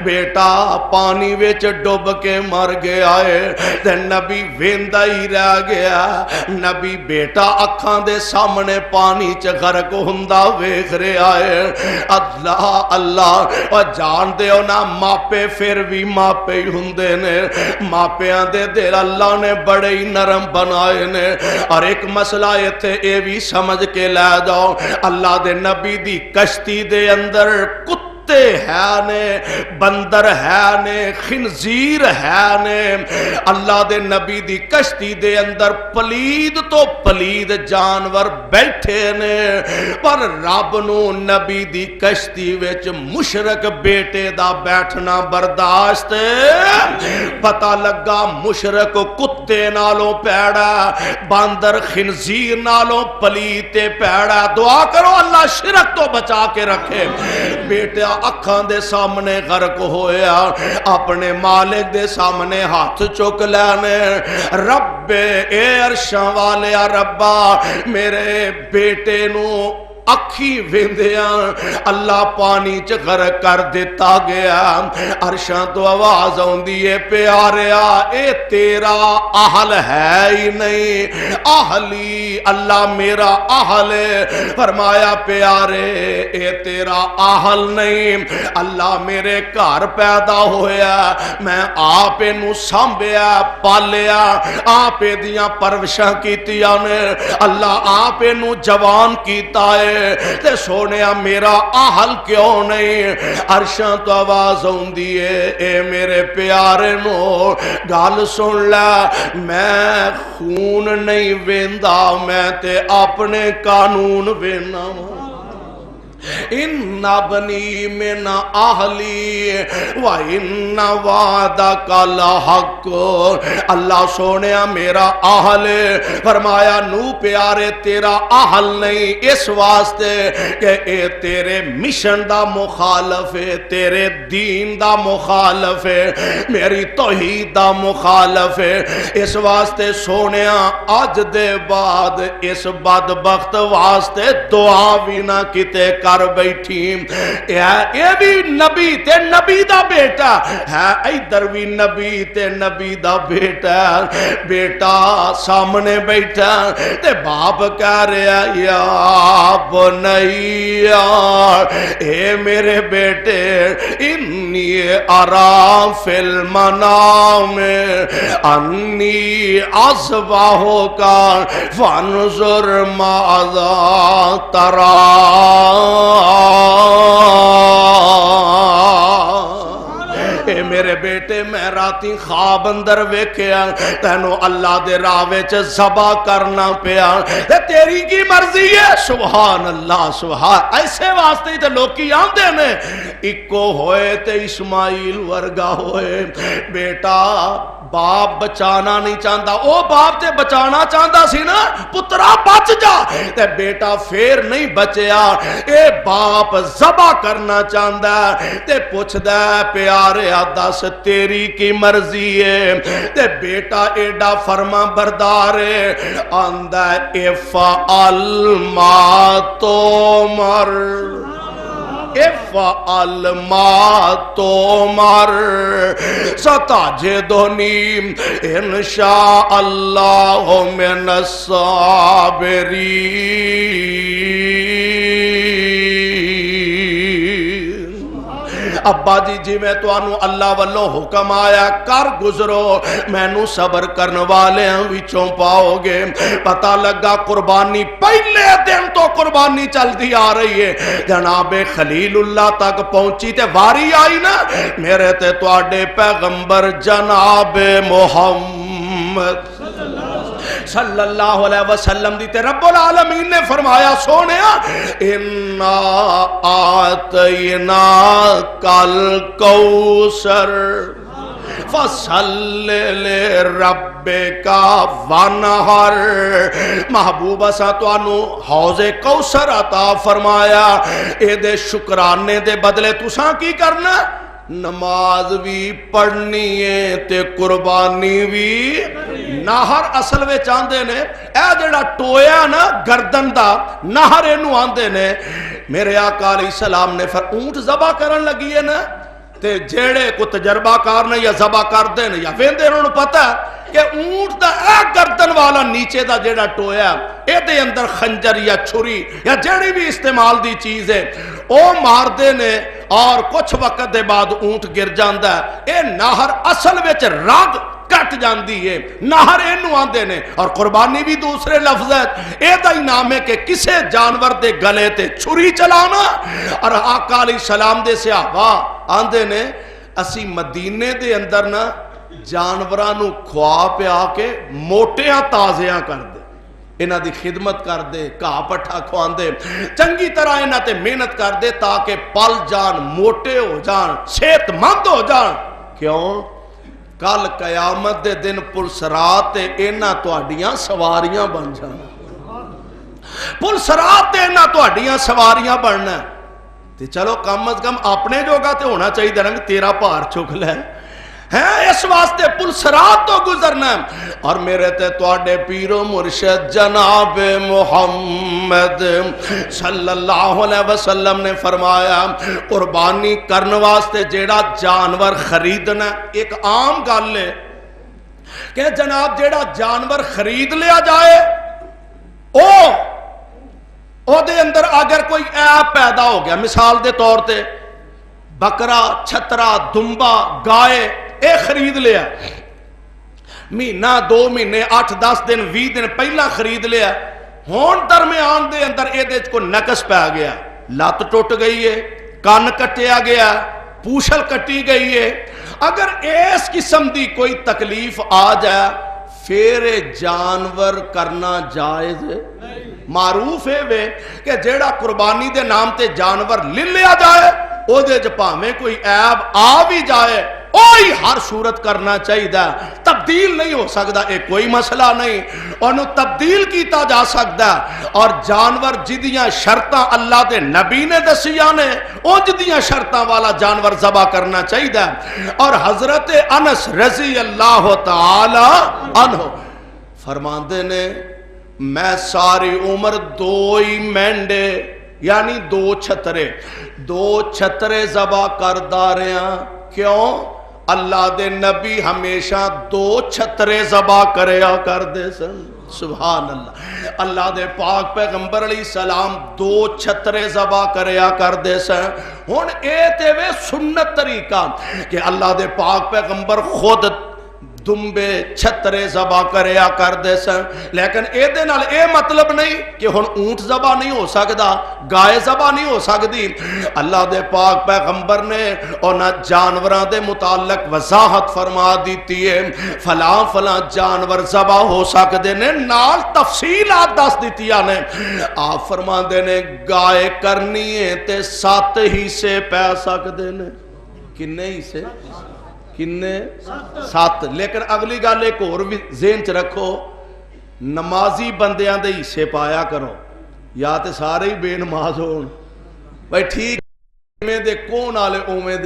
بیٹا پانی وچ ڈوب کے مر گیا ہے تے نبی ویندا ہی رہ گیا نبی بیٹا اکھاں دے سامنے پانی چ غرق ہوندا ویکھ رہا ہے اللہ اللہ او جان دے او نا ماپے پھر بھی ماپے ہی ہوندے نے ماپیاں دے دل اللہ نے بڑے ہی نرم بنائے نے اور ایک مسئلہ ایتھے اے بھی سمجھ کے لے جاؤ اللہ دے نبی دی کشتی دے اندر کتے ہے نے بندر ہے نے خنزیر ہے نے اللہ دے نبی دی کشتی دے اندر پلید تو پلید جانور بیٹھے نے پر رب نو نبی دی کشتی وچ مشرک بیٹے دا بیٹھنا برداشت پتہ لگا مشرک کتے نالوں پیڑا باندر خنزیر نالوں پلید تے پیڑا دعا کرو اللہ شرک تو بچا کے رکھے بیٹا اکھاں دے سامنے غرق ہویا اپنے مالک دے سامنے ہاتھ چک لینے رب اے عرشاں والے ربا میرے بیٹے نو اکھی ویندیاں اللہ پانی چ غرق کر دیتا گیا عرشاں تو آواز ہوندی ہے پیاریا اے تیرا اہل ہے ہی نہیں اہلی اللہ میرا اہل ہے فرمایا پیارے اے تیرا اہل نہیں اللہ میرے گھر پیدا ہویا میں آپ نو سانبھیا پالیا آپ دیاں پرورشاں کیتیاں نے اللہ آپ نو جوان کیتا ہے تے سونیا میرا اہل کیوں نہیں عرشاں تو آواز ہوندی ہے اے میرے پیارے نو گل سن لے میں خون نہیں ویندا میں تے اپنے قانون وینا ان ابنی من اہلی و ان وعدک لحق، اللہ سونیا میرا اہل، فرمایا نو پیارے تیرا اہل نہیں اس واسطے کہ اے تیرے مشن دا مخالف ہے، تیرے دین دا مخالف ہے، میری توحید دا مخالف ہے، اس واسطے سونیا اج دے بعد اس بدبخت واسطے دعا بھی نہ کتے کر بیٹھی، اے بھی نبی تے نبی دا بیٹا ہے، ادھر بھی نبی تے نبی دا بیٹا، بیٹا سامنے بیٹھا تے باپ کہہ رہا یا بنیا، اے میرے بیٹے انی ارا فی المنام انی اذبحک فانظر ماذا تری، اے میرے بیٹے میں راتی خواب اندر ویکھیا تینو اللہ دے راہ وچ ذبح کرنا پیا، تیری کی مرضی ہے؟ سبحان اللہ سبحان، ایسے واسطے ہی تے لوکی آندے نے اکو ہوئے تے اسماعیل ورگا ہوئے، بیٹا باپ بچانا نہیں چاہتا، او باپ تے بچانا چاہتا سی نا پترا بچ جا، تے بیٹا پھر نہیں بچیا، اے باپ ذبح کرنا چاہتا تے پوچھدا پیارے دس تیری کی مرضی ہے، تے بیٹا ایڈا فرما بردار ہے، آندا افعل ما تؤمر، افعل ما تؤمر ستجدنی انشاء اللہ من الصابرین۔ ابا جی میں تو انو اللہ والوں حکم آیا کر گزرو، میں نو صبر کرن والے وچوں پاؤ گے، پتہ لگا قربانی پہلے دن تو قربانی چل دی آ رہی ہے، جناب خلیل اللہ تک پہنچی تے واری آئی نا میرے تے تواڈے پیغمبر جناب محمد صلی اللہ علیہ وسلم دی تے رب العالمین نے فرمایا سونیا انا آتینا کل کوثر فصل لربک وانحر، محبوب اسا تانوں حوض کوثر عطا فرمایا، اے دے شکرانے دے بدلے تساں کی کرنا؟ نماز بھی پڑھنی ہے تے قربانی بھی۔ نہر اصل وچ آندے نے اے جڑا ٹویا نا گردن دا نہر اینو آندے نے، میرے آقا علیہ السلام نے اونٹ ذبح کرن لگی ہے نا تے جیڑے کو تجربہ کار نے یا ذبح کر دے نے یا ویندے انہوں پتہ کہ اونٹ دا اے گردن والا نیچے دا جیڑا ٹویا اے دے اندر خنجر یا چھری یا جیڑی بھی استعمال دی چیز ہے او مار دے نے اور کچھ وقت دے بعد اونٹ گر جاندہ ہے، اے نہر اصل وچ رگ کٹ جاندی ہے، نہر اینو آندے نے، اور قربانی بھی دوسرے لفظ ہے، اے دا ہی نام ہے کہ کسے جانور دے گلے تے چھری چلانا۔ اور آقا علیہ السلام دے صحابہ آندے نے اسی مدینے دے اندر نا جانورانو کھوا پیا کے موٹیاں تازیاں کر دے، انہاں دی خدمت کر دے، کہا پٹھا کھوان دے، چنگی طرح انہاں تے محنت کر دے تاکہ پل جان، موٹے ہو جان، صحت مند ہو جان۔ کیوں؟ کل قیامت دے دن پلسرات تے انہاں تواڈیاں سواریاں بن جان، پلسرات تے انہاں تواڈیاں سواریاں بننا، تے چلو کم از کم اپنے جوگا تے ہونا چاہیے دینا کہ تیرا پار چک لے ہیں، اس واسطے پلسرات تو گزرنا ہے۔ اور میرے تے تواڈے پیر و مرشد جناب محمد صلی اللہ علیہ وسلم نے فرمایا قربانی کرن واسطے جیڑا جانور خریدنا، ایک عام گل ہے کہ جناب جیڑا جانور خرید لیا جائے او دے اندر اگر کوئی عیب پیدا ہو گیا، مثال دے طور تے بکرا، چھترا، دمبا، گائے اے خرید لیا، مہینہ 2 مہینے 8-10 دن 20 دن پہلا خرید لیا، ہون درمیان دے اندر اے دے کو نقص پہ گیا، لات ٹوٹ گئی ہے، کان کٹیا گیا، پوچھل کٹی گئی ہے، اگر اس قسم دی کوئی تکلیف آ جائے پھر جانور کرنا جائز معروف ہے وے کہ جیڑا قربانی دے نام تے جانور لے لیا جائے او دے جپاویں کوئی عیب آ بھی جائے اوہی ہر صورت کرنا چاہیے، تبدیل نہیں ہو سکتا، ایک کوئی مسئلہ نہیں، انہوں تبدیل کیتا جا سکتا، اور جانور جدیاں شرطاں اللہ دے نبی نے دسیاں نے او جدیاں شرطاں والا جانور ذبح کرنا چاہیے۔ اور حضرت انس رضی اللہ تعالی عنہ فرماندے نے میں ساری عمر 2 ہی مینڈے یعنی 2 چھترے ذبح کردا رہا، کیوں؟ اللہ دے نبی ہمیشہ 2 چھترے ذبح کریا کر دے سن، سبحان اللہ، اللہ دے پاک پیغمبر علیہ السلام 2 چھترے ذبح کریا کر دے سن۔ ہن اے تے وے سنت طریقہ کہ اللہ دے پاک پیغمبر خود دمبے چھترے ذبح کریا کر دے سن، لیکن اے دے نال اے مطلب نہیں کہ ہن اونٹ ذبح نہیں ہو سکدا، گائے ذبح نہیں ہو سکدی۔ اللہ دے پاک پیغمبر نے انہاں جانوراں دے متعلق وضاحت فرما دیتی ہے، فلاں فلاں جانور ذبح ہو سکدے نے، نال تفصیلات دس دتیاں نے۔ آپ فرماندے نے گائے کرنی ہے تے 7 حصے پے سکدے نے، کنے حصے؟ کنے 7، لیکن اگلی گل ایک اور بھی ذہن چ رکھو، نمازی بندیاں دے حصے پایا کرو، یا تے سارے ہی بے نماز ہون، بھائی ٹھیک اویں دے کون والے اویں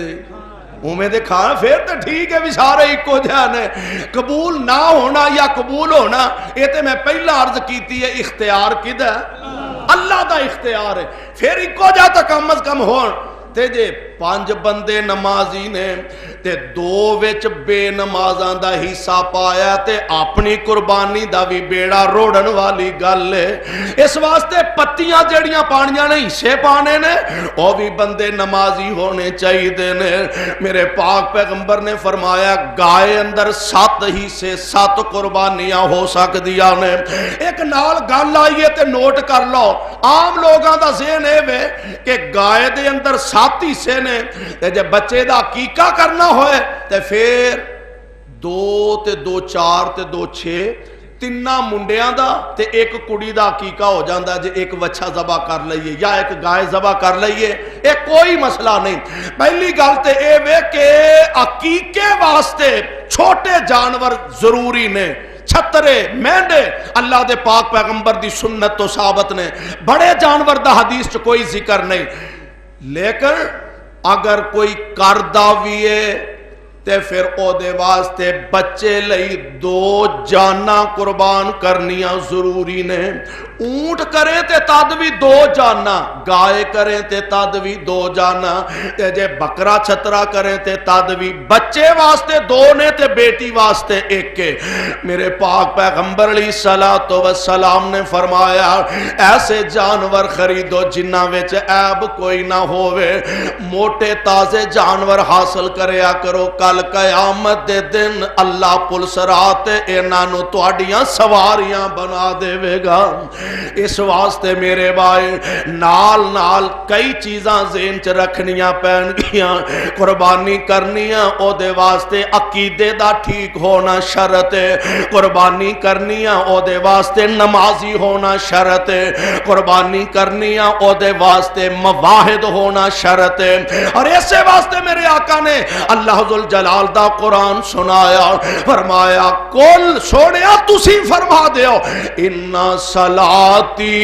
دے کھانا، پھر تے ٹھیک ہے بھی سارے ایکو جہاں نے۔ قبول نہ ہونا یا قبول ہونا یہ تے میں پہلا عرض کیتی ہے، اختیار کدا ہے؟ اللہ دا اختیار ہے، پھر ایکو جہاں تا کم از کم ہون۔ تے جے 5 بندے نمازی نے تے 2 وچ بے نمازاں دا حصہ پایا تے اپنی قربانی دا بھی بیڑا روڑن والی گل ہے۔ اس واسطے پتیاں جڑیاں پانیاں نے حصے پانے نے او بھی بندے نمازی ہونے چاہیے نے۔ میرے پاک پیغمبر نے فرمایا گائے اندر 7 حصے 7 قربانیاں ہو سکدیاں نے۔ ایک نال گل آئیے تے نوٹ کر لو، عام لوگاں دا ذہن اے وے کہ گائے دے اندر 7 حصے نے تے جے بچے دا عقیقہ کرنا ہوئے تے پھر 2 تے 2 4 تے 2 6 تیناں منڈیاں دا تے ایک کڑی دا عقیقہ ہو جاندا، جے ایک وچھا ذبح کر لئیے یا ایک گائے ذبح کر لئیے، ایک کوئی مسئلہ نہیں۔ پہلی گل تے اے وے کہ عقیقے واسطے چھوٹے جانور ضروری نے، چھترے مینڈے اللہ دے پاک پیغمبر دی سنت تو ثابت نے، بڑے جانور دا حدیث چ کوئی ذکر نہیں۔ لیکن اگر کوئی کردہ بھی ہے تے پھر او دے واسطے بچے لئی 2 جاناں قربان کرنیاں ضروری نے۔ اونٹ کریں تے تد بھی 2 جاناں، گائے کریں تے تد بھی 2 جاناں، تے جے بکرا چھترا کریں تے تد بھی بچے واسطے 2 نے تے بیٹی واسطے 1 کے۔ میرے پاک پیغمبر علیہ السلام نے فرمایا ایسے جانور خریدو جنہاں وچ عیب کوئی نہ ہوئے، موٹے تازے جانور حاصل کریا کرو، کل قیامت دے دن اللہ پل صراط انہاں نو تہاڈیاں سواریاں بنا دے گا۔ اس واسطے میرے بھائی نال نال کئی چیزاں ذہن چ رکھنیاں پین گیاں، قربانی کرنیاں او دے واسطے عقیدے دا ٹھیک ہونا شرط ہے، قربانی کرنیاں او دے واسطے نمازی ہونا شرط ہے، قربانی کرنیاں او دے واسطے مواحد ہونا شرط ہے۔ اور اسی واسطے میرے آقا نے اللہ ذوالجلال دا قرآن سنایا، فرمایا کل سونیا تسی فرما دیو اِنَّا صلاتی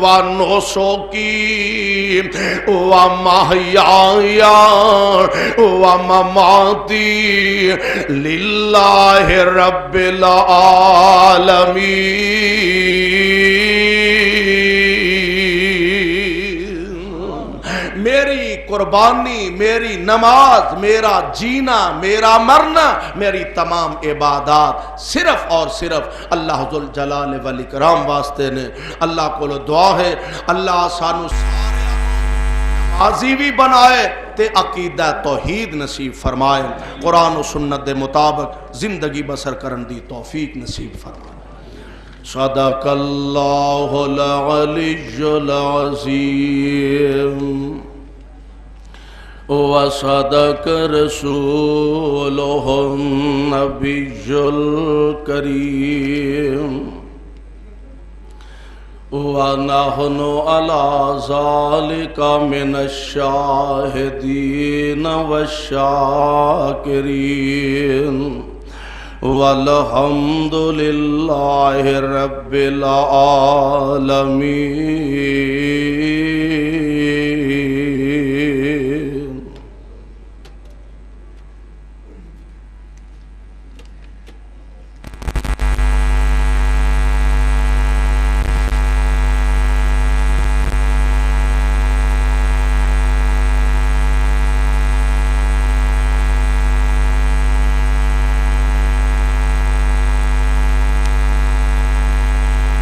و نسکی و محیایا و مماتی للہ رب العالمین۔ میری قربانی، میری نماز، میرا جینا، میرا مرنا، میری تمام عبادات صرف اور صرف اللہ ذوالجلال والاکرام واسطے نے۔ اللہ کو دعا ہے اللہ سانو نمازی بھی بنائے تے عقیدہ توحید نصیب فرمائے، قرآن و سنت دے مطابق زندگی بسر کرن دی توفیق نصیب فرمائے۔ صدق اللہ العلی العظیم وصدق رسوله النبي الكريم ونحن على ذلك من الشاهدين والشاكرين والحمد لله رب العالمين.